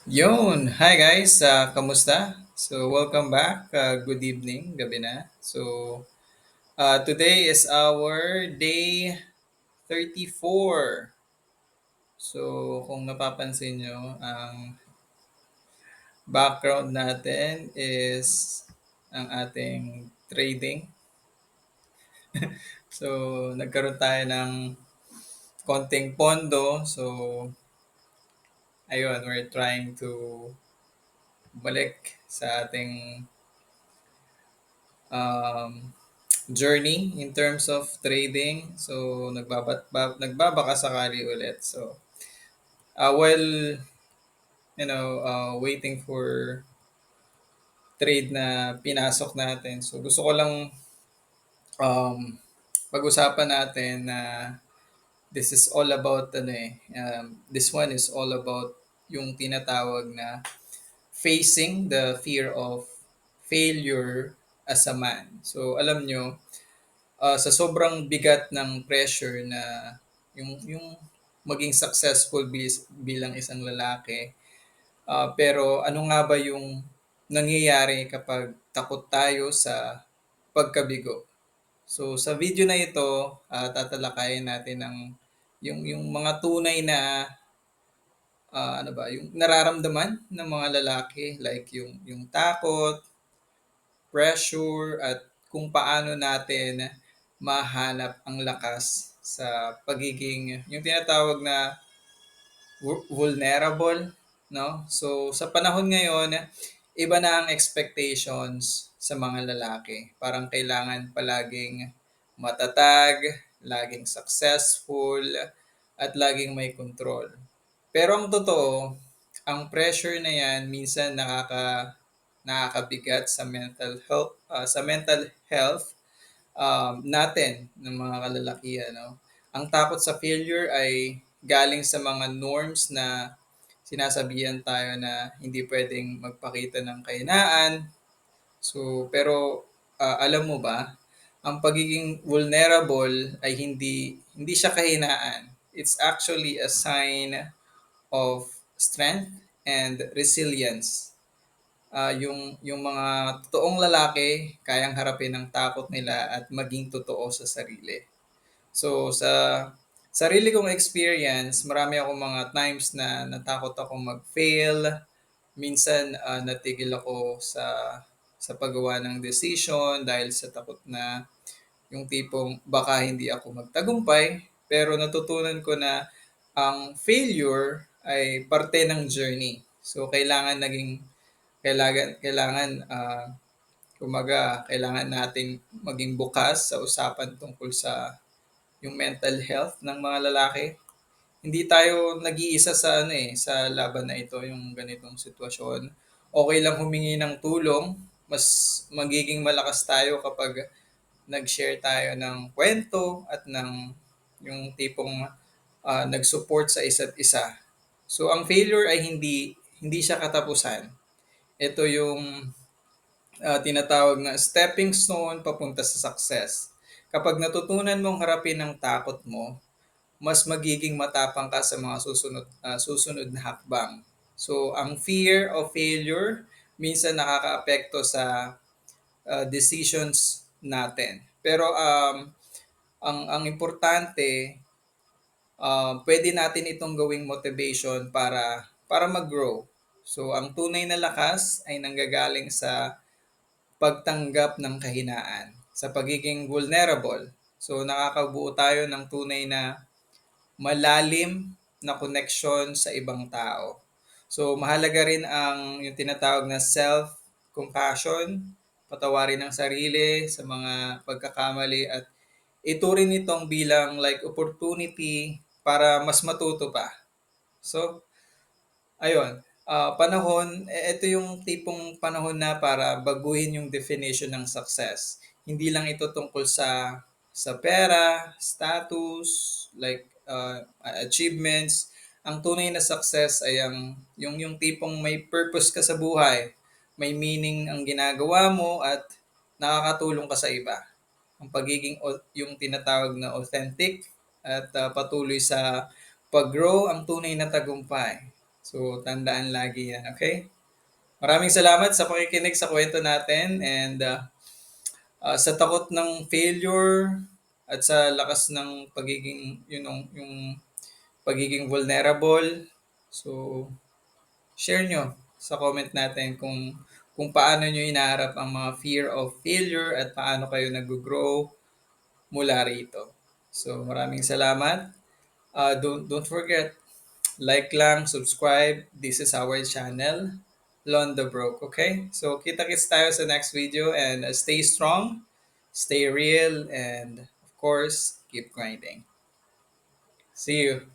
Yun! Hi guys! Kamusta? So, welcome back. Good evening, gabi na. So, today is our day 34. So, kung napapansin nyo, ang background natin is ang ating trading. So, nagkaroon tayo ng konting pondo. So, ayun, we're trying to balik sa ating um, journey in terms of trading. So, nagbabaka sakali ulit. So, while waiting for trade na pinasok natin. So, gusto ko lang pag-usapan natin na this is all about this one is all about yung tinatawag na facing the fear of failure as a man. So, alam nyo, sa sobrang bigat ng pressure na yung maging successful bilang isang lalaki, pero ano nga ba yung nangyayari kapag takot tayo sa pagkabigo? So sa video na ito, tatalakayin natin yung mga tunay na ano ba, yung nararamdaman ng mga lalaki like yung takot, pressure at kung paano natin mahanap ang lakas sa pagiging yung tinatawag na vulnerable, no? So sa panahon ngayon, iba na ang expectations sa mga lalaki. Parang kailangan palaging matatag, laging successful, at laging may control. Pero ang totoo, ang pressure na yan minsan nakakabigat sa mental health natin ng mga kalalakihan. No? Ang takot sa failure ay galing sa mga norms na sinasabihan tayo na hindi pwedeng magpakita ng kahinaan. So, pero alam mo ba, ang pagiging vulnerable ay hindi siya kahinaan. It's actually a sign of strength and resilience. Yung mga totoong lalaki kayang harapin ang takot nila at maging totoo sa sarili. So sa sarili kong experience, marami akong mga times na natakot ako mag-fail. Minsan natigil ako sa paggawa ng decision dahil sa takot na yung tipong baka hindi ako magtagumpay. Pero natutunan ko na ang failure ay parte ng journey. So kailangan kailangan nating maging bukas sa usapan tungkol sa yung mental health ng mga lalaki. Hindi tayo nag-iisa sa laban na ito, yung ganitong sitwasyon. Okay lang humingi ng tulong, mas magiging malakas tayo kapag nag-share tayo ng kwento at ng yung tipong nag-support sa isa't isa. So ang failure ay hindi siya katapusan. Ito yung tinatawag na stepping stone papunta sa success. Kapag natutunan mong harapin ang takot mo, mas magiging matapang ka sa mga susunod na hakbang. So, ang fear of failure minsan nakakaapekto sa decisions natin. Pero ang importante, pwede natin itong gawing motivation para mag-grow. So, ang tunay na lakas ay nanggagaling sa pagtanggap ng kahinaan, sa pagiging vulnerable. So nakakabuo tayo ng tunay na malalim na connection sa ibang tao. So mahalaga rin ang yung tinatawag na self-compassion, patawarin ang sarili sa mga pagkakamali at ituring itong bilang like opportunity para mas matuto pa. So ayun, ito yung tipong panahon na para baguhin yung definition ng success. Hindi lang ito tungkol sa pera, status, like achievements. Ang tunay na success ay yung tipong may purpose ka sa buhay, may meaning ang ginagawa mo at nakakatulong ka sa iba. Ang pagiging yung tinatawag na authentic at patuloy sa pag-grow ang tunay na tagumpay. So, tandaan lagi yan, okay? Maraming salamat sa pakikinig sa kwento natin and sa takot ng failure at sa lakas ng pagiging, yung pagiging vulnerable. So, share nyo sa comment natin kung paano nyo inaharap ang mga fear of failure at paano kayo nag-grow mula rito. So, maraming salamat. Don't forget, like lang, subscribe. This is our channel, Londo Broke, okay? So, kita-kits tayo sa next video and stay strong, stay real, and of course, keep grinding. See you.